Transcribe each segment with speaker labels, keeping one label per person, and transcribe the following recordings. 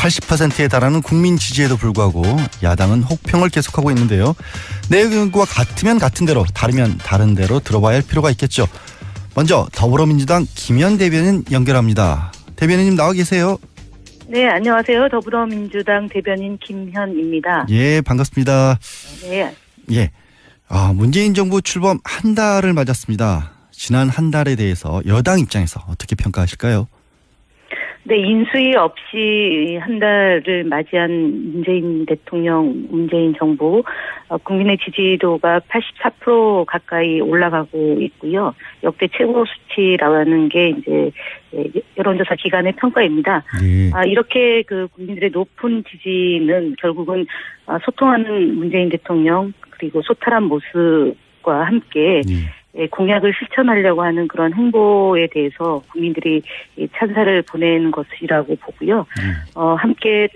Speaker 1: 80%에 달하는 국민 지지에도 불구하고 야당은 혹평을 계속하고 있는데요. 내용과 같으면 같은 대로, 다르면 다른 대로 들어봐야 할 필요가 있겠죠. 먼저 더불어민주당 김현 대변인 연결합니다. 대변인님 나와 계세요?
Speaker 2: 네, 안녕하세요. 더불어민주당 대변인 김현입니다.
Speaker 1: 예, 반갑습니다.
Speaker 2: 네.
Speaker 1: 예. 문재인 정부 출범 한 달을 맞았습니다. 지난 한 달에 대해서 여당 입장에서 어떻게 평가하실까요?
Speaker 2: 네, 인수위 없이 한 달을 맞이한 문재인 대통령, 문재인 정부, 국민의 지지도가 84% 가까이 올라가고 있고요. 역대 최고 수치라는 게 이제 여론조사 기관의 평가입니다.
Speaker 1: 예.
Speaker 2: 이렇게 그 국민들의 높은 지지는 결국은 소통하는 문재인 대통령 그리고 소탈한 모습과 함께 공약을 실천하려고 하는 그런 행보에 대해서 국민들이 찬사를 보낸 것이라고 보고요. 함께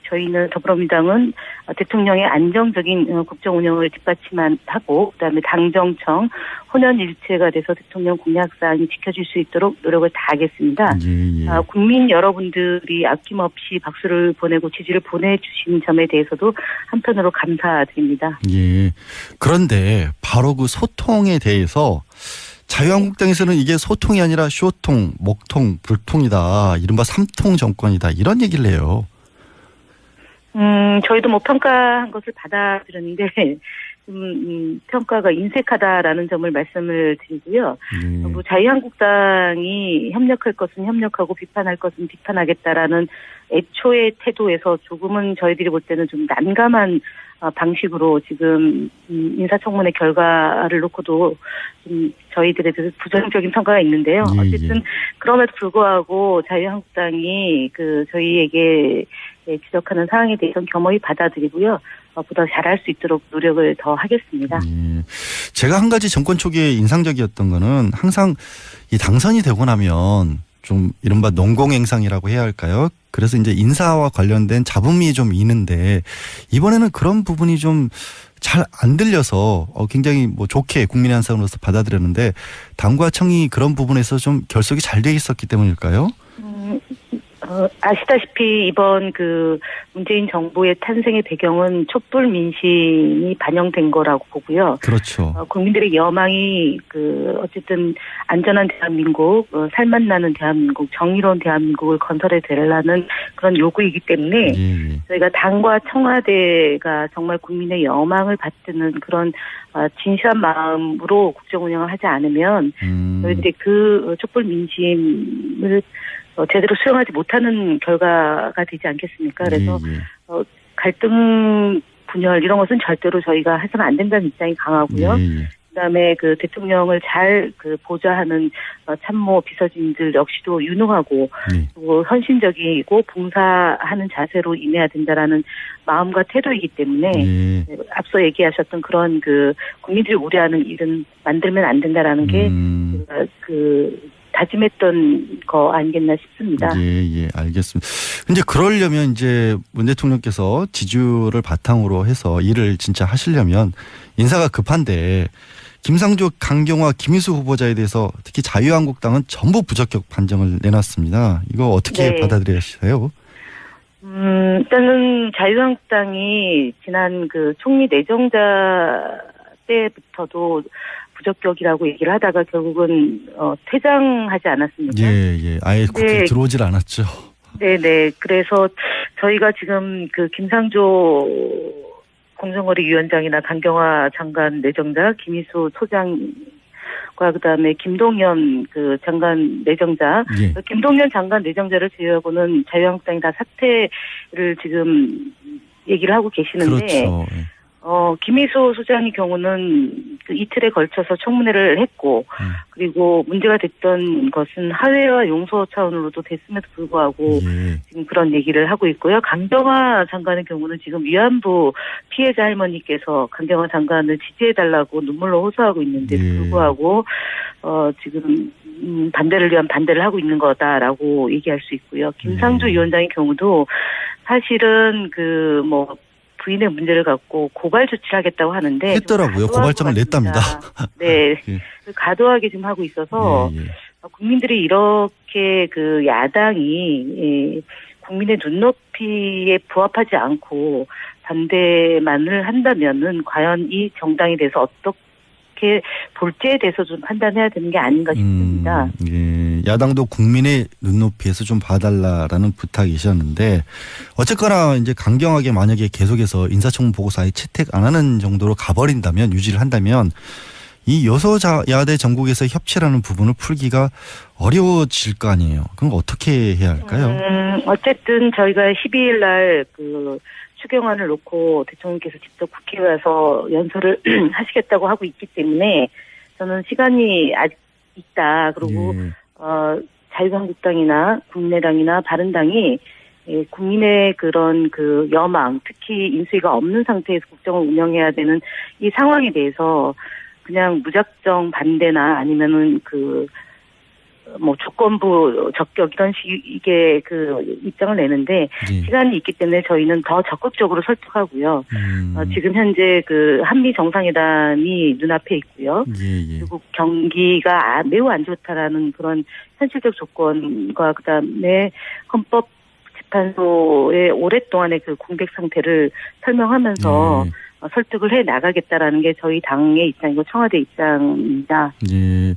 Speaker 2: 저희는 더불어민주당은 대통령의 안정적인 국정 운영을 뒷받침하고 그다음에 당정청 혼연일체가 돼서 대통령 공약사항이 지켜질 수 있도록 노력을 다하겠습니다. 국민 여러분들이 아낌없이 박수를 보내고 지지를 보내주신 점에 대해서도 한편으로 감사드립니다.
Speaker 1: 예. 그런데 바로 그 소통에 대해서 자유한국당에서는 이게 소통이 아니라 쇼통, 목통, 불통이다. 이른바 삼통 정권이다. 이런 얘기를 해요.
Speaker 2: 저희도 평가한 것을 받아들였는데, 평가가 인색하다라는 점을 말씀을 드리고요. 자유한국당이 협력할 것은 협력하고 비판할 것은 비판하겠다라는 애초의 태도에서 조금은 저희들이 볼 때는 좀 난감한 방식으로 지금 인사청문회 결과를 놓고도 좀 저희들에 대해서 부정적인 평가가 있는데요. 어쨌든 그럼에도 불구하고 자유한국당이 저희에게 지적하는 사항에 대해서는 겸허히 받아들이고요. 보다 잘할 수 있도록 노력을 더 하겠습니다.
Speaker 1: 제가 한 가지 정권 초기에 인상적이었던 거는 항상 이 당선이 되고 나면 좀 이른바 농공행상이라고 해야 할까요? 그래서 이제 인사와 관련된 잡음이 좀 있는데 이번에는 그런 부분이 좀 잘 안 들려서 굉장히 좋게 국민의 한 사람으로서 받아들였는데 당과 청이 그런 부분에서 좀 결속이 잘 돼 있었기 때문일까요?
Speaker 2: 아시다시피 이번 문재인 정부의 탄생의 배경은 촛불 민심이 반영된 거라고 보고요.
Speaker 1: 그렇죠.
Speaker 2: 국민들의 여망이 어쨌든 안전한 대한민국, 살맛 나는 대한민국, 정의로운 대한민국을 건설해 되려는 그런 요구이기 때문에 저희가 당과 청와대가 정말 국민의 여망을 받드는 그런 진실한 마음으로 국정 운영을 하지 않으면 저희들이 촛불 민심을 제대로 수용하지 못하는 결과가 되지 않겠습니까? 그래서 갈등 분열 이런 것은 절대로 저희가 해서는 안 된다는 입장이 강하고요. 그다음에 대통령을 잘 보좌하는 참모 비서진들 역시도 유능하고 또 헌신적이고 봉사하는 자세로 임해야 된다라는 마음과 태도이기 때문에 앞서 얘기하셨던 그런 국민들이 우려하는 일은 만들면 안 된다라는 게 다짐했던 거 아니겠나 싶습니다.
Speaker 1: 예, 알겠습니다. 근데 그러려면 이제 문 대통령께서 지지율을 바탕으로 해서 일을 진짜 하시려면 인사가 급한데 김상조, 강경화, 김희수 후보자에 대해서 특히 자유한국당은 전부 부적격 판정을 내놨습니다. 이거 어떻게 받아들이세요?
Speaker 2: 일단은 자유한국당이 지난 총리 내정자 때부터도 부적격이라고 얘기를 하다가 결국은 퇴장하지 않았습니까?
Speaker 1: 예. 아예 국회에 들어오질 않았죠.
Speaker 2: 네네. 그래서 저희가 지금 김상조 공정거래위원장이나 강경화 장관 내정자, 김희수 소장과 그다음에 김동연 장관 내정자, 김동연 장관 내정자를 제외하고는 자유한국당이 다 사퇴를 지금 얘기를 하고 계시는데.
Speaker 1: 그렇죠.
Speaker 2: 김희수 소장의 경우는 이틀에 걸쳐서 청문회를 했고, 그리고 문제가 됐던 것은 하회와 용서 차원으로도 됐음에도 불구하고 지금 그런 얘기를 하고 있고요. 강경화 장관의 경우는 지금 위안부 피해자 할머니께서 강경화 장관을 지지해달라고 눈물로 호소하고 있는데도 불구하고 지금 반대를 위한 반대를 하고 있는 거다라고 얘기할 수 있고요. 김상조 위원장의 경우도 사실은 부인의 문제를 갖고 고발 조치를 하겠다고 하는데
Speaker 1: 했더라고요. 고발장을 냈답니다.
Speaker 2: 네, 과도하게 지금 하고 있어서 국민들이 이렇게 야당이 국민의 눈높이에 부합하지 않고 반대만을 한다면은 과연 이 정당에 대해서 어떻게 볼지에 대해서 좀 판단해야 되는 게 아닌가 싶습니다.
Speaker 1: 예, 야당도 국민의 눈높이에서 좀 봐달라라는 부탁이셨는데 어쨌거나 이제 강경하게 만약에 계속해서 인사청문 보고서에 채택 안 하는 정도로 가버린다면 유지를 한다면 이 여소야대 전국에서 협치라는 부분을 풀기가 어려워질 거 아니에요. 그럼 어떻게 해야 할까요?
Speaker 2: 어쨌든 저희가 12일 날 그 추경안을 놓고 대통령께서 직접 국회에 와서 연설을 하시겠다고 하고 있기 때문에 저는 시간이 아직 있다. 그리고
Speaker 1: 예.
Speaker 2: 자유한국당이나 국민의당이나 바른당이 국민의 그런 그 여망, 특히 인수위가 없는 상태에서 국정을 운영해야 되는 이 상황에 대해서 그냥 무작정 반대나 아니면은 조건부 적격 이런 식의 그 입장을 내는데
Speaker 1: 예.
Speaker 2: 시간이 있기 때문에 저희는 더 적극적으로 설득하고요. 지금 현재 그 한미 정상회담이 눈앞에 있고요.
Speaker 1: 예.
Speaker 2: 그리고 경기가 매우 안 좋다라는 그런 현실적 조건과 그다음에 헌법재판소의 오랫동안의 그 공백 상태를 설명하면서 설득을 해 나가겠다라는 게 저희 당의 입장이고 청와대 입장입니다.
Speaker 1: 예.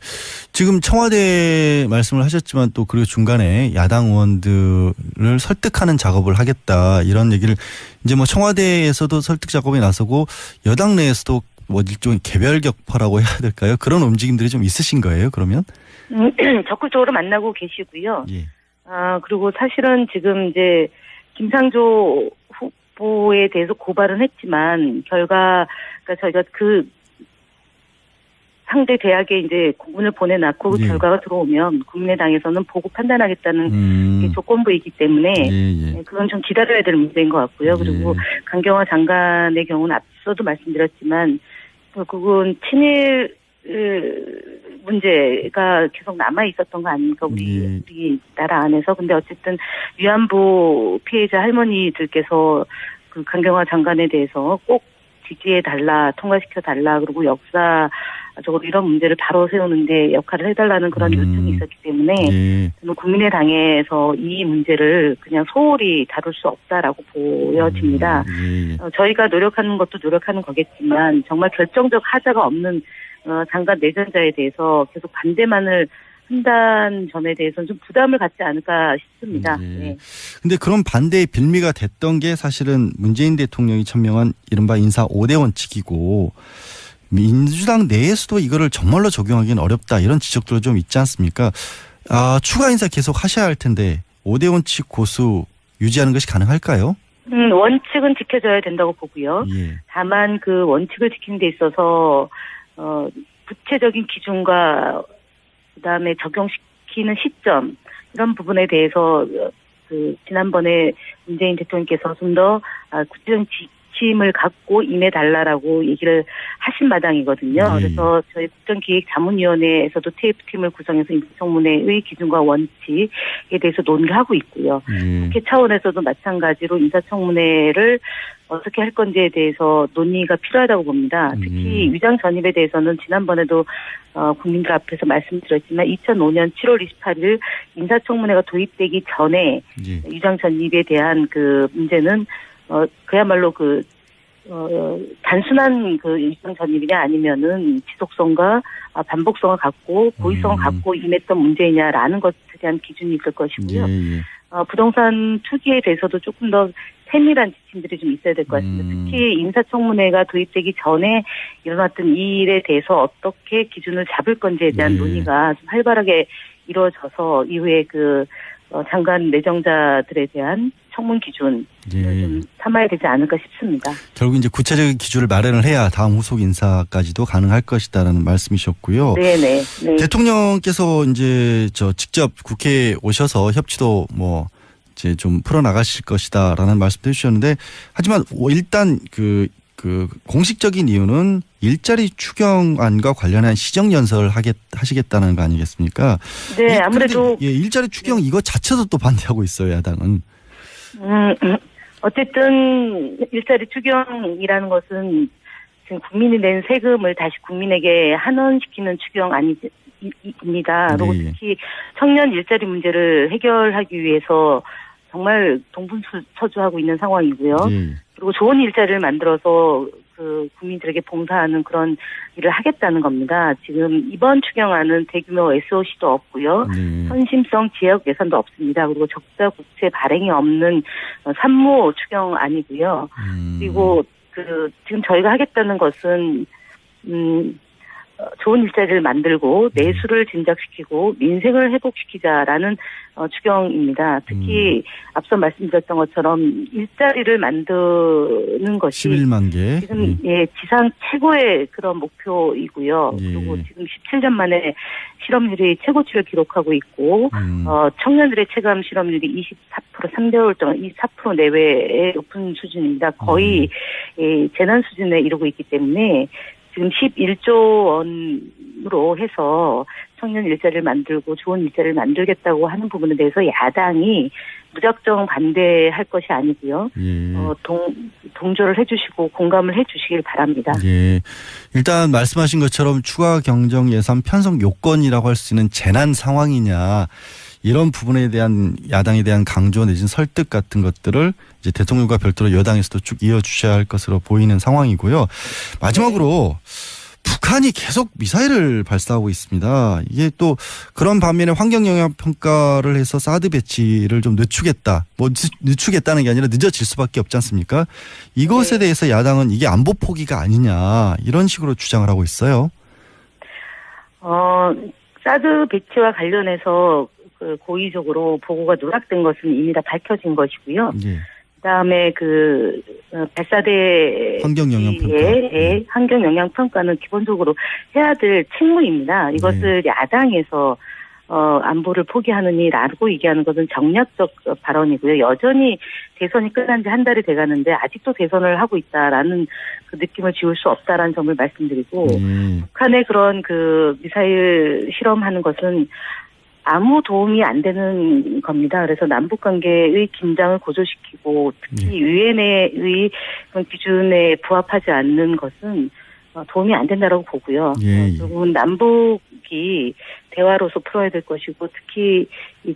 Speaker 1: 지금 청와대 말씀을 하셨지만 또 그리고 중간에 야당 의원들을 설득하는 작업을 하겠다 이런 얘기를 이제 뭐 청와대에서도 설득 작업에 나서고 여당 내에서도 뭐 일종의 개별 격파라고 해야 될까요? 그런 움직임들이 좀 있으신 거예요, 그러면?
Speaker 2: 적극적으로 만나고 계시고요.
Speaker 1: 예.
Speaker 2: 그리고 사실은 지금 이제 김상조 후보에 대해서 고발은 했지만 그러니까 저희가 그 상대 대학에 이제 공문을 보내놨고
Speaker 1: 예.
Speaker 2: 결과가 들어오면 국민의당에서는 보고 판단하겠다는 게 조건부이기 때문에 그건 좀 기다려야 될 문제인 것 같고요. 그리고 강경화 장관의 경우는 앞서도 말씀드렸지만 결국은 친일 문제가 계속 남아 있었던 거 아닙니까? 우리 나라 안에서. 근데 어쨌든 위안부 피해자 할머니들께서 그 강경화 장관에 대해서 꼭 지지해달라, 통과시켜달라, 그리고 역사적으로 이런 문제를 바로 세우는데 역할을 해달라는 그런 요청이 있었기 때문에 저는 국민의당에서 이 문제를 그냥 소홀히 다룰 수 없다라고 보여집니다. 저희가 노력하는 것도 노력하는 거겠지만 정말 결정적 하자가 없는 장관 내정자에 대해서 계속 반대만을 한다는 점에 대해서는 좀 부담을 갖지 않을까 싶습니다. 네.
Speaker 1: 근데 그런 반대의 빌미가 됐던 게 사실은 문재인 대통령이 천명한 이른바 인사 5대 원칙이고 민주당 내에서도 이거를 정말로 적용하기는 어렵다 이런 지적도 좀 있지 않습니까? 추가 인사 계속 하셔야 할 텐데 5대 원칙 고수 유지하는 것이 가능할까요?
Speaker 2: 원칙은 지켜져야 된다고 보고요. 다만 그 원칙을 지키는 데 있어서 구체적인 기준과 그다음에 적용시키는 시점 이런 부분에 대해서 그 지난번에 문재인 대통령께서 좀 더 구체적인 지침을 갖고 임해달라라고 얘기를 하신 마당이거든요. 그래서 저희 국정기획자문위원회에서도 TF팀을 구성해서 인사청문회의 기준과 원칙에 대해서 논의하고 있고요. 국회 차원에서도 마찬가지로 인사청문회를 어떻게 할 건지에 대해서 논의가 필요하다고 봅니다. 특히 위장 전입에 대해서는 지난번에도 국민들 앞에서 말씀드렸지만 2005년 7월 28일 인사청문회가 도입되기 전에 위장 전입에 대한 그 문제는 그야말로 단순한 그 위장 전입이냐 아니면은 지속성과 반복성을 갖고 고의성을 갖고 임했던 문제이냐라는 것에 대한 기준이 있을 것이고요. 부동산 투기에 대해서도 조금 더 세밀한 지침들이 좀 있어야 될 것 같습니다. 특히 인사청문회가 도입되기 전에 일어났던 이 일에 대해서 어떻게 기준을 잡을 건지에 대한 논의가 좀 활발하게 이루어져서 이후에 그 장관 내정자들에 대한 청문 기준을 좀 삼아야 되지 않을까 싶습니다.
Speaker 1: 결국 이제 구체적인 기준을 마련을 해야 다음 후속 인사까지도 가능할 것이다라는 말씀이셨고요.
Speaker 2: 네네.
Speaker 1: 대통령께서 이제 직접 국회에 오셔서 협치도 뭐 이제 좀 풀어나가실 것이다라는 말씀도 해주셨는데 하지만 일단 그 공식적인 이유는 일자리 추경안과 관련한 시정 연설을 하시겠다는 거 아니겠습니까?
Speaker 2: 네, 아무래도
Speaker 1: 일자리 추경 이거 자체도 또 반대하고 있어요, 야당은.
Speaker 2: 어쨌든 일자리 추경이라는 것은 지금 국민이 낸 세금을 다시 국민에게 환원시키는 추경 아닙니다. 그리고 특히 청년 일자리 문제를 해결하기 위해서 정말 동분서주하고 있는 상황이고요.
Speaker 1: 예.
Speaker 2: 그리고 좋은 일자리를 만들어서 그 국민들에게 봉사하는 그런 일을 하겠다는 겁니다. 지금 이번 추경안은 대규모 SOC도 없고요. 선심성 지역 예산도 없습니다. 그리고 적자 국채 발행이 없는 산모 추경안이고요. 그리고 지금 저희가 하겠다는 것은 좋은 일자리를 만들고 내수를 진작시키고 민생을 회복시키자라는 추경입니다. 특히 앞서 말씀드렸던 것처럼 일자리를 만드는 것이
Speaker 1: 11만 개.
Speaker 2: 지금 지상 최고의 그런 목표이고요. 그리고 지금 17년 만에 실업률이 최고치를 기록하고 있고 청년들의 체감 실업률이 24% 3개월 동안 24% 내외의 높은 수준입니다. 거의 재난 수준에 이르고 있기 때문에 지금 11조 원으로 해서 청년 일자리를 만들고 좋은 일자리를 만들겠다고 하는 부분에 대해서 야당이 무작정 반대할 것이 아니고요. 동조를 해주시고 공감을 해주시길 바랍니다.
Speaker 1: 예. 일단 말씀하신 것처럼 추가 경정 예산 편성 요건이라고 할 수 있는 재난 상황이냐 이런 부분에 대한 야당에 대한 강조 내지는 설득 같은 것들을 이제 대통령과 별도로 여당에서도 쭉 이어주셔야 할 것으로 보이는 상황이고요. 마지막으로 북한이 계속 미사일을 발사하고 있습니다. 이게 또 그런 반면에 환경 영향 평가를 해서 사드 배치를 좀 늦추겠다. 늦추겠다는 게 아니라 늦어질 수밖에 없지 않습니까? 이것에 대해서 야당은 이게 안보 포기가 아니냐 이런 식으로 주장을 하고 있어요.
Speaker 2: 사드 배치와 관련해서 고의적으로 보고가 누락된 것은 이미 다 밝혀진 것이고요. 그다음에 발사대
Speaker 1: 환경 영향 평가.
Speaker 2: 환경 영향 평가는 기본적으로 해야 될 책무입니다. 이것을 야당에서 안보를 포기하느니라고 얘기하는 것은 정략적 발언이고요. 여전히 대선이 끝난 지 한 달이 돼가는데 아직도 대선을 하고 있다라는 그 느낌을 지울 수 없다라는 점을 말씀드리고 북한의 그런 미사일 실험하는 것은 아무 도움이 안 되는 겁니다. 그래서 남북 관계의 긴장을 고조시키고 특히 유엔의 그런 기준에 부합하지 않는 것은 도움이 안 된다라고 보고요. 결국은 남북이 대화로서 풀어야 될 것이고 특히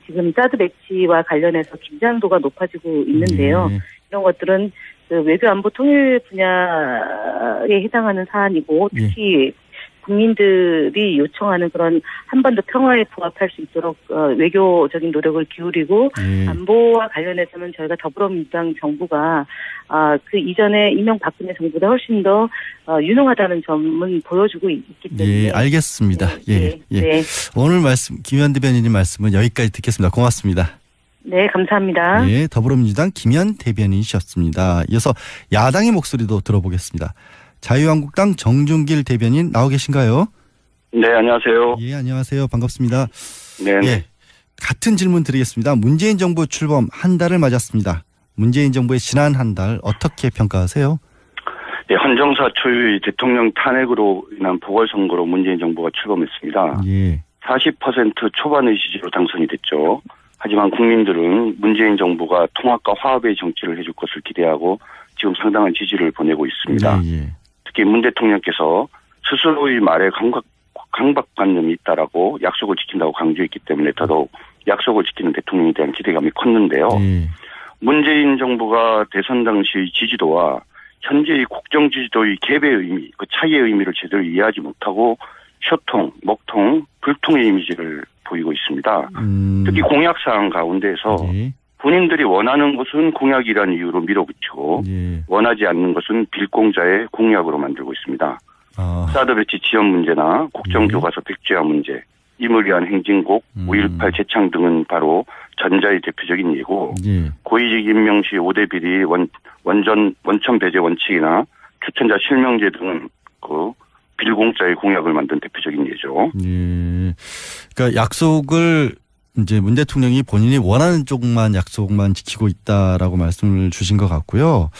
Speaker 2: 지금 사드 배치와 관련해서 긴장도가 높아지고 있는데요. 이런 것들은 외교 안보 통일 분야에 해당하는 사안이고 특히 국민들이 요청하는 그런 한반도 평화에 부합할 수 있도록 외교적인 노력을 기울이고 안보와 관련해서는 저희가 더불어민주당 정부가 그 이전에 이명박근혜 정부보다 훨씬 더 유능하다는 점은 보여주고 있기 때문에.
Speaker 1: 알겠습니다.
Speaker 2: 네.
Speaker 1: 오늘 말씀 김현 대변인님 말씀은 여기까지 듣겠습니다. 고맙습니다.
Speaker 2: 네, 감사합니다.
Speaker 1: 더불어민주당 김현 대변인이셨습니다. 이어서 야당의 목소리도 들어보겠습니다. 자유한국당 정준길 대변인 나오 계신가요?
Speaker 3: 네, 안녕하세요.
Speaker 1: 안녕하세요. 반갑습니다.
Speaker 3: 네.
Speaker 1: 같은 질문 드리겠습니다. 문재인 정부 출범 한 달을 맞았습니다. 문재인 정부의 지난 한 달 어떻게 평가하세요?
Speaker 3: 헌정사 초유의 대통령 탄핵으로 인한 보궐선거로 문재인 정부가 출범했습니다. 40% 초반의 지지로 당선이 됐죠. 하지만 국민들은 문재인 정부가 통합과 화합의 정치를 해줄 것을 기대하고 지금 상당한 지지를 보내고 있습니다. 특히 문 대통령께서 스스로의 말에 강박관념이 있다라고 약속을 지킨다고 강조했기 때문에 더더욱 약속을 지키는 대통령에 대한 기대감이 컸는데요. 문재인 정부가 대선 당시의 지지도와 현재의 국정 지지도의 갭의 의미, 그 차이의 의미를 제대로 이해하지 못하고 쇼통, 먹통, 불통의 이미지를 보이고 있습니다. 특히 공약사항 가운데에서 본인들이 원하는 것은 공약이라는 이유로 밀어붙이고 원하지 않는 것은 빌공자의 공약으로 만들고 있습니다. 사드 배치 지원 문제나 국정교과서 백지화 문제, 임을 위한 행진곡, 5.18 재창 등은 바로 전자의 대표적인 예고 고위직 임명 시 5대 비리 원천 배제 원칙이나 추천자 실명제 등은 빌공자의 공약을 만든 대표적인 예죠.
Speaker 1: 그러니까 약속을 이제 문 대통령이 본인이 원하는 쪽만 약속만 지키고 있다라고 말씀을 주신 것 같고요.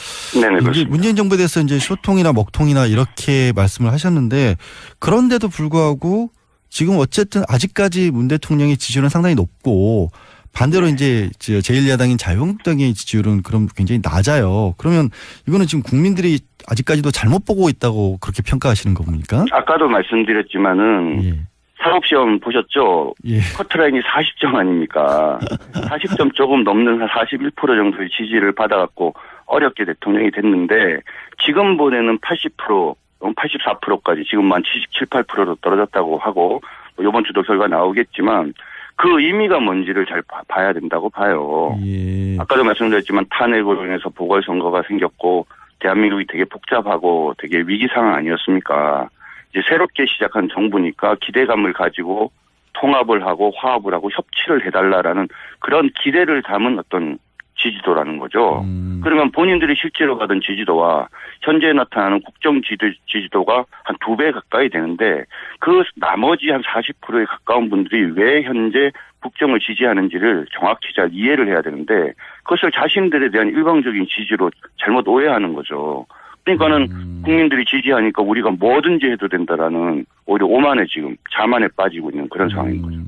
Speaker 3: 네네, 그렇습니다.
Speaker 1: 문재인 정부에 대해서 이제 쇼통이나 먹통이나 이렇게 말씀을 하셨는데 그런데도 불구하고 지금 어쨌든 아직까지 문 대통령의 지지율은 상당히 높고 반대로 이제 제1야당인 자유한국당의 지지율은 그럼 굉장히 낮아요. 그러면 이거는 지금 국민들이 아직까지도 잘못 보고 있다고 그렇게 평가하시는 겁니까?
Speaker 3: 아까도 말씀드렸지만은 사법시험 보셨죠?
Speaker 1: 예.
Speaker 3: 커트라인이 40점 아닙니까? 40점 조금 넘는 한 41% 정도의 지지를 받아갖고 어렵게 대통령이 됐는데 지금 보내는 80%, 84%까지 지금만 77, 8%로 떨어졌다고 하고 이번 주도 결과 나오겠지만 그 의미가 뭔지를 잘 봐야 된다고 봐요.
Speaker 1: 예.
Speaker 3: 아까도 말씀드렸지만 탄핵으로 인해서 보궐선거가 생겼고 대한민국이 되게 복잡하고 되게 위기 상황 아니었습니까? 이제 새롭게 시작한 정부니까 기대감을 가지고 통합을 하고 화합을 하고 협치를 해달라라는 그런 기대를 담은 어떤 지지도라는 거죠. 그러면 본인들이 실제로 받은 지지도와 현재 나타나는 국정 지지도가 한 2배 가까이 되는데 그 나머지 한 40%에 가까운 분들이 왜 현재 국정을 지지하는지를 정확히 잘 이해를 해야 되는데 그것을 자신들에 대한 일방적인 지지로 잘못 오해하는 거죠. 그러니까는 국민들이 지지하니까 우리가 뭐든지 해도 된다라는 오히려 오만에 지금 자만에 빠지고 있는 그런 상황인 거죠.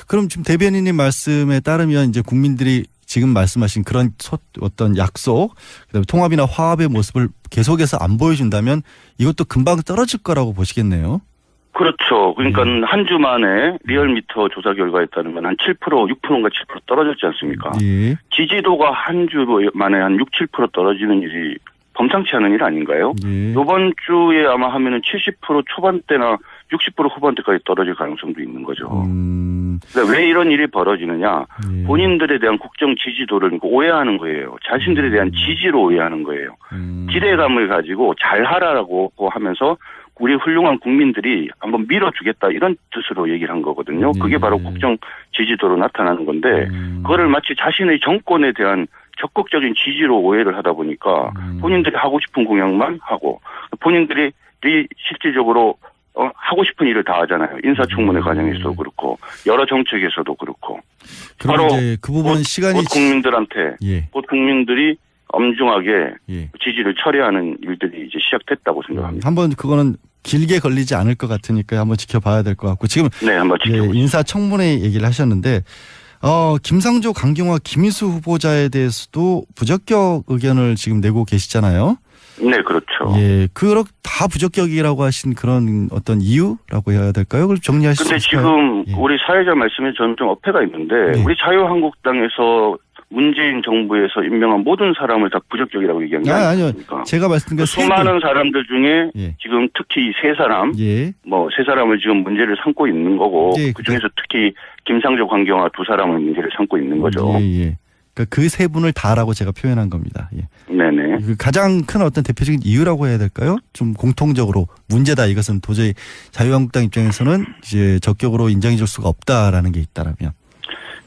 Speaker 1: 그럼 지금 대변인님 말씀에 따르면 이제 국민들이 지금 말씀하신 그런 어떤 약속, 그다음에 통합이나 화합의 모습을 계속해서 안 보여준다면 이것도 금방 떨어질 거라고 보시겠네요.
Speaker 3: 그렇죠. 그러니까 한 주 만에 리얼미터 조사 결과에 따르면 한 7%, 6%인가 7% 떨어졌지 않습니까?
Speaker 1: 예.
Speaker 3: 지지도가 한 주 만에 한 6, 7% 떨어지는 일이 범상치 않은 일 아닌가요?
Speaker 1: 예.
Speaker 3: 이번 주에 아마 하면은 70% 초반대나 60% 후반대까지 떨어질 가능성도 있는 거죠. 그러니까 왜 이런 일이 벌어지느냐?
Speaker 1: 예.
Speaker 3: 본인들에 대한 국정 지지도를 오해하는 거예요. 자신들에 대한 지지로 오해하는 거예요. 기대감을 가지고 잘하라고 하면서 우리 훌륭한 국민들이 한번 밀어주겠다 이런 뜻으로 얘기를 한 거거든요. 그게 바로 국정 지지도로 나타나는 건데 그거를 마치 자신의 정권에 대한 적극적인 지지로 오해를 하다 보니까 본인들이 하고 싶은 공약만 하고 본인들이 실질적으로 하고 싶은 일을 다 하잖아요. 인사청문회 과정에서도 그렇고 여러 정책에서도 그렇고.
Speaker 1: 바로 이제 그 부분 시간이
Speaker 3: 곧 국민들한테
Speaker 1: 예.
Speaker 3: 곧 국민들이 엄중하게
Speaker 1: 예.
Speaker 3: 지지를 철회하는 일들이 이제 시작됐다고 생각합니다.
Speaker 1: 한번 그거는 길게 걸리지 않을 것 같으니까 한번 지켜봐야 될 것 같고 지금
Speaker 3: 네, 한번 지켜보시죠.
Speaker 1: 인사청문회 얘기를 하셨는데 김상조, 강경화, 김희수 후보자에 대해서도 부적격 의견을 지금 내고 계시잖아요.
Speaker 3: 네, 그렇죠.
Speaker 1: 예, 그렇게 다 부적격이라고 하신 그런 어떤 이유라고 해야 될까요? 그걸 정리하실 수 있을까요?
Speaker 3: 근데 지금 우리 사회자 말씀에 저는 좀 어폐가 있는데 우리 자유한국당에서 문재인 정부에서 임명한 모든 사람을 다 부적격이라고 얘기한 게 아니니까.
Speaker 1: 아니요. 제가 말씀드린 게
Speaker 3: 수많은 사람들 중에
Speaker 1: 예.
Speaker 3: 지금 특히 세 사람,
Speaker 1: 예.
Speaker 3: 세 사람을 지금 문제를 삼고 있는 거고
Speaker 1: 예,
Speaker 3: 그 중에서 특히 김상조, 강경화 두 사람을 문제를 삼고 있는 거죠.
Speaker 1: 예. 그러니까 그 세 분을 다라고 제가 표현한 겁니다. 예.
Speaker 3: 네네.
Speaker 1: 가장 큰 어떤 대표적인 이유라고 해야 될까요? 좀 공통적으로 문제다. 이것은 도저히 자유한국당 입장에서는 이제 적격으로 인정해줄 수가 없다라는 게 있다라면.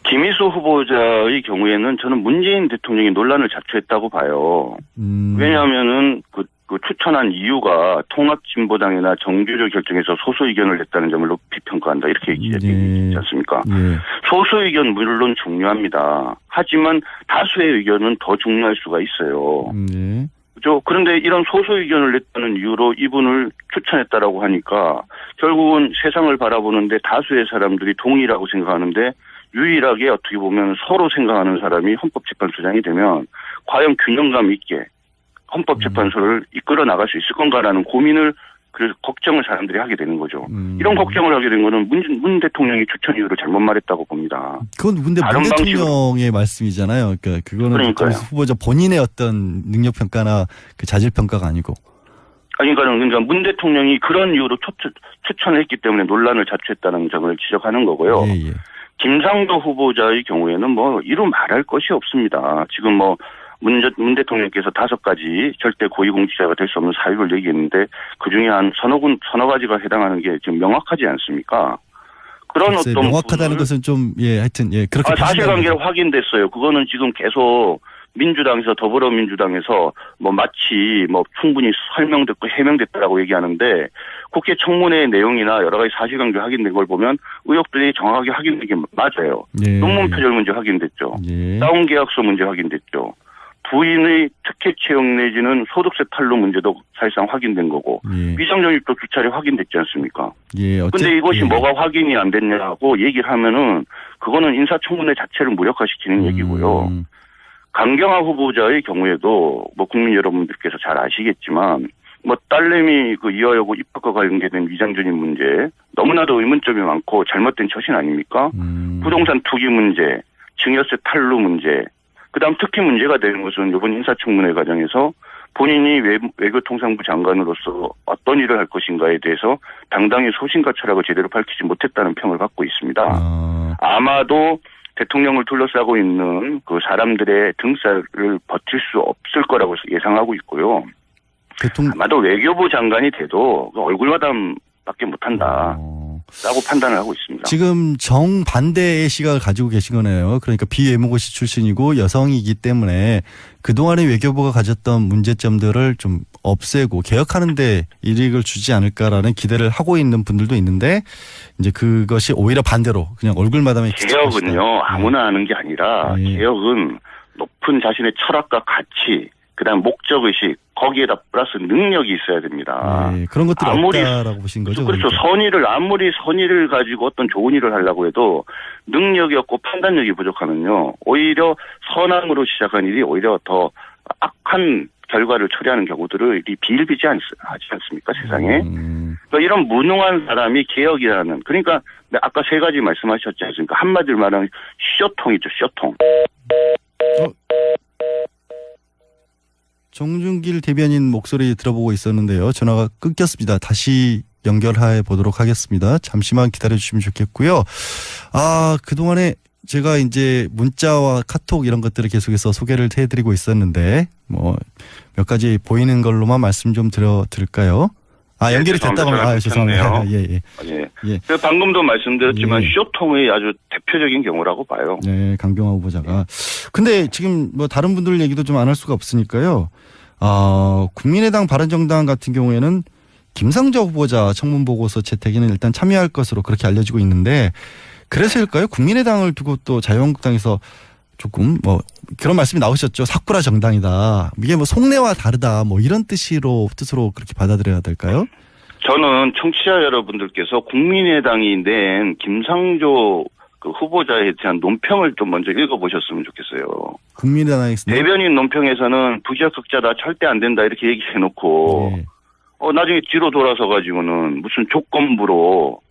Speaker 3: 김희수 후보자의 경우에는 저는 문재인 대통령이 논란을 자초했다고 봐요. 왜냐하면은 그 추천한 이유가 통합진보당이나 정규조 결정에서 소수 의견을 냈다는 점을 높이 평가한다 이렇게 얘기하지 않습니까?
Speaker 1: 예.
Speaker 3: 소수 의견 물론 중요합니다. 하지만 다수의 의견은 더 중요할 수가 있어요.
Speaker 1: 예.
Speaker 3: 그렇죠? 그런데 이런 소수 의견을 냈다는 이유로 이분을 추천했다라고 하니까 결국은 세상을 바라보는데 다수의 사람들이 동의라고 생각하는데 유일하게 어떻게 보면 서로 생각하는 사람이 헌법재판소장이 되면 과연 균형감 있게 헌법재판소를 이끌어 나갈 수 있을 건가라는 고민을 그래서 걱정을 사람들이 하게 되는 거죠. 이런 걱정을 하게 된 거는 문 대통령이 추천 이유를 잘못 말했다고 봅니다.
Speaker 1: 그건 근데 문 대통령의 말씀이잖아요. 그러니까 그거는 후보자 본인의 어떤 능력 평가나 그 자질 평가가 아니고.
Speaker 3: 그러니까 문 대통령이 그런 이유로 추천을 했기 때문에 논란을 자초했다는 점을 지적하는 거고요.
Speaker 1: 예.
Speaker 3: 김상조 후보자의 경우에는 이루 말할 것이 없습니다. 지금 문 대통령께서 5가지 절대 고위공직자가 될 수 없는 사유를 얘기했는데 그중에 한 서너 가지가 해당하는 게 지금 명확하지 않습니까? 그런
Speaker 1: 글쎄,
Speaker 3: 어떤
Speaker 1: 명확하다는 것은 좀 하여튼 그렇게
Speaker 3: 사실관계로 확인됐어요. 그거는 지금 계속 민주당에서 더불어민주당에서 마치 충분히 설명됐고 해명됐다라고 얘기하는데 국회 청문회 내용이나 여러 가지 사실관계 확인된 걸 보면 의혹들이 정확하게 확인된 게 맞아요.
Speaker 1: 예.
Speaker 3: 논문 표절 문제 확인됐죠.
Speaker 1: 예.
Speaker 3: 다운계약서 문제 확인됐죠. 부인의 특혜 채용 내지는 소득세 탈루 문제도 사실상 확인된 거고 위장전입도 2차례 확인됐지 않습니까? 그런데 이것이 뭐가 확인이 안 됐냐고 얘기를 하면은 그거는 인사청문회 자체를 무력화시키는 얘기고요. 강경화 후보자의 경우에도 국민 여러분들께서 잘 아시겠지만 딸내미 이화여고 입학과 관련된 위장전입 문제 너무나도 의문점이 많고 잘못된 처신 아닙니까? 부동산 투기 문제, 증여세 탈루 문제, 그다음 특히 문제가 되는 것은 이번 인사청문회 과정에서 본인이 외교통상부 장관으로서 어떤 일을 할 것인가에 대해서 당당히 소신과 철학을 제대로 밝히지 못했다는 평을 받고 있습니다. 아마도 대통령을 둘러싸고 있는 그 사람들의 등살을 버틸 수 없을 거라고 예상하고 있고요. 아마도 외교부 장관이 돼도 얼굴 마담밖에 못한다. 라고 판단을 하고 있습니다.
Speaker 1: 지금 정반대의 시각을 가지고 계신 거네요. 그러니까 비외무고시 출신이고 여성이기 때문에 그동안의 외교부가 가졌던 문제점들을 좀 없애고 개혁하는 데 이익을 주지 않을까라는 기대를 하고 있는 분들도 있는데 이제 그것이 오히려 반대로 그냥 얼굴 마담에
Speaker 3: 개혁은요. 아무나 하는 게 아니라 개혁은 높은 자신의 철학과 가치 그다음 목적의식 거기에다 플러스 능력이 있어야 됩니다.
Speaker 1: 그런 것들이 없다라고 보신 거죠?
Speaker 3: 그렇죠. 아무리 선의를 가지고 어떤 좋은 일을 하려고 해도 능력이 없고 판단력이 부족하면요. 오히려 선함으로 시작한 일이 오히려 더 악한 결과를 초래하는 경우들을 비일비재하지 않습니까? 세상에. 그러니까 이런 무능한 사람이 개혁이라는 그러니까 아까 세 가지 말씀하셨지 않습니까? 한마디로 말하면 쇼통이죠. 쇼통.
Speaker 1: 정준길 대변인 목소리 들어보고 있었는데요. 전화가 끊겼습니다. 다시 연결해 보도록 하겠습니다. 잠시만 기다려 주시면 좋겠고요. 그동안에 제가 이제 문자와 카톡 이런 것들을 계속해서 소개를 해드리고 있었는데 몇 가지 보이는 걸로만 말씀 좀 드릴까요? 연결이 됐다고 죄송합니다.
Speaker 3: 예. 방금도 말씀드렸지만 쇼통의 아주 대표적인 경우라고 봐요.
Speaker 1: 네, 강병화 후보자가. 근데 지금 다른 분들 얘기도 좀 안 할 수가 없으니까요. 국민의당 바른정당 같은 경우에는 김상조 후보자 청문 보고서 채택에는 일단 참여할 것으로 그렇게 알려지고 있는데 그래서일까요? 국민의당을 두고 또 자유한국당에서 조금 그런 말씀이 나오셨죠. 사쿠라 정당이다. 이게 속내와 다르다. 이런 뜻으로 그렇게 받아들여야 될까요?
Speaker 3: 저는 청취자 여러분들께서 국민의당이 낸 김상조 그 후보자에 대한 논평을 좀 먼저 읽어보셨으면 좋겠어요.
Speaker 1: 국민의당에서
Speaker 3: 대변인 논평에서는 부적격자다 절대 안 된다 이렇게 얘기해놓고 나중에 뒤로 돌아서 가지고는 무슨 조건부로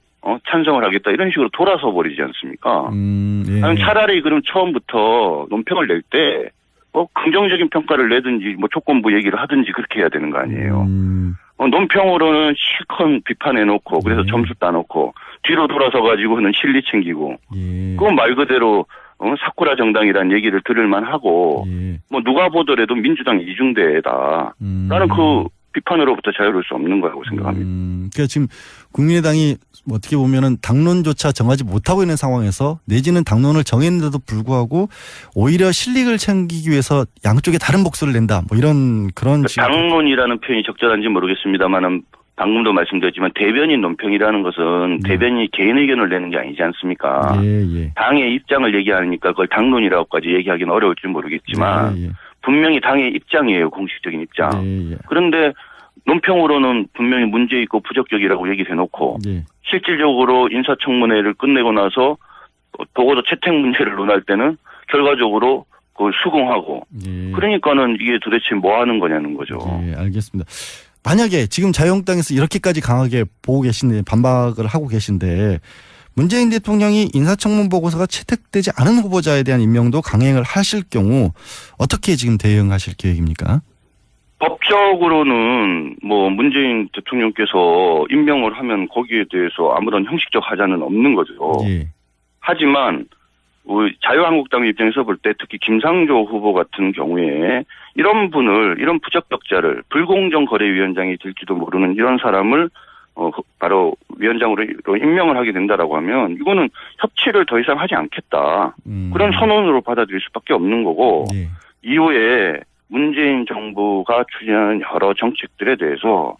Speaker 3: 찬성을 하겠다 이런 식으로 돌아서 버리지 않습니까? 차라리 그럼 처음부터 논평을 낼 때 긍정적인 평가를 내든지 조건부 얘기를 하든지 그렇게 해야 되는 거 아니에요. 논평으로는 실컷 비판해놓고 그래서 점수 따놓고 뒤로 돌아서 가지고는 실리 챙기고 그건 말 그대로 사쿠라 정당이라는 얘기를 들을만 하고 누가 보더라도 민주당 이중대다 라는 그 비판으로부터 자유로울 수 없는 거라고 생각합니다.
Speaker 1: 그러니까 지금 국민의당이 어떻게 보면은 당론조차 정하지 못하고 있는 상황에서 내지는 당론을 정했는데도 불구하고 오히려 실익을 챙기기 위해서 양쪽에 다른 목소리를 낸다. 이런 그런
Speaker 3: 당론이라는 표현이 적절한지 모르겠습니다만은 방금도 말씀드렸지만 대변인 논평이라는 것은 대변인이 개인 의견을 내는 게 아니지 않습니까? 당의 입장을 얘기하니까 그걸 당론이라고까지 얘기하기는 어려울지 모르겠지만 분명히 당의 입장이에요. 공식적인 입장. 그런데 논평으로는 분명히 문제 있고 부적격이라고 얘기를 해놓고 실질적으로 인사청문회를 끝내고 나서 보고서 채택 문제를 논할 때는 결과적으로 그걸 수긍하고 그러니까는 이게 도대체 뭐 하는 거냐는 거죠.
Speaker 1: 알겠습니다. 만약에 지금 자유한국당에서 이렇게까지 강하게 보고 계신데 반박을 하고 계신데 문재인 대통령이 인사청문 보고서가 채택되지 않은 후보자에 대한 임명도 강행을 하실 경우 어떻게 지금 대응하실 계획입니까?
Speaker 3: 법적으로는 문재인 대통령께서 임명을 하면 거기에 대해서 아무런 형식적 하자는 없는 거죠. 하지만 자유한국당 입장에서 볼 때 특히 김상조 후보 같은 경우에 이런 부적격자를 불공정거래위원장이 될지도 모르는 이런 사람을 바로 위원장으로 임명을 하게 된다라고 하면 이거는 협치를 더 이상 하지 않겠다. 그런 선언으로 받아들일 수밖에 없는 거고 이후에 문재인 정부가 추진하는 여러 정책들에 대해서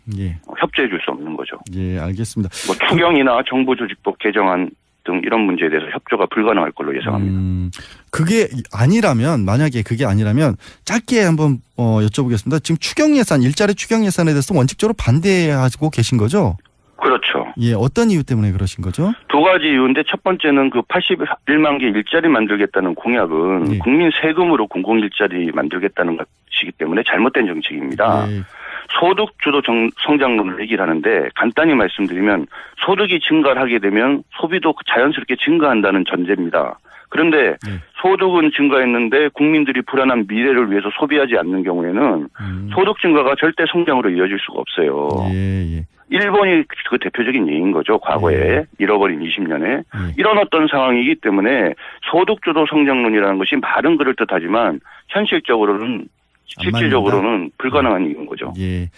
Speaker 3: 협조해 줄 수 없는 거죠.
Speaker 1: 알겠습니다.
Speaker 3: 추경이나 정부조직법 개정안 등 이런 문제에 대해서 협조가 불가능할 걸로 예상합니다.
Speaker 1: 그게 아니라면 만약에 그게 아니라면 짧게 한번 여쭤보겠습니다. 지금 추경 예산 일자리 추경 예산에 대해서 원칙적으로 반대하고 계신 거죠?
Speaker 3: 그렇죠.
Speaker 1: 어떤 이유 때문에 그러신 거죠?
Speaker 3: 두 가지 이유인데 첫 번째는 그 81만 개 일자리 만들겠다는 공약은 국민 세금으로 공공일자리 만들겠다는 것이기 때문에 잘못된 정책입니다. 소득 주도 성장론을 얘기를 하는데 간단히 말씀드리면 소득이 증가를 하게 되면 소비도 자연스럽게 증가한다는 전제입니다. 그런데 소득은 증가했는데 국민들이 불안한 미래를 위해서 소비하지 않는 경우에는 소득 증가가 절대 성장으로 이어질 수가 없어요. 일본이 그 대표적인 예인 거죠. 과거에 잃어버린 20년에 이런 어떤 상황이기 때문에 소득주도 성장론이라는 것이 말은 그럴듯하지만 현실적으로는 실질적으로는 불가능한 일인 거죠.
Speaker 1: 예.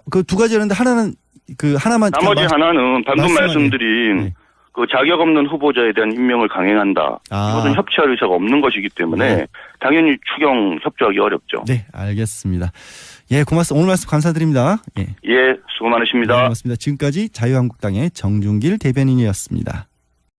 Speaker 1: 그 두 가지였는데 하나는 그 하나만
Speaker 3: 나머지 하나는 방금 말씀드린 그 자격 없는 후보자에 대한 임명을 강행한다. 이것은 협치할 의사가 없는 것이기 때문에 당연히 추경 협조하기 어렵죠.
Speaker 1: 네, 알겠습니다. 예, 고맙습니다. 오늘 말씀 감사드립니다.
Speaker 3: 예, 수고 많으십니다.
Speaker 1: 네, 고맙습니다. 지금까지 자유한국당의 정준길 대변인이었습니다.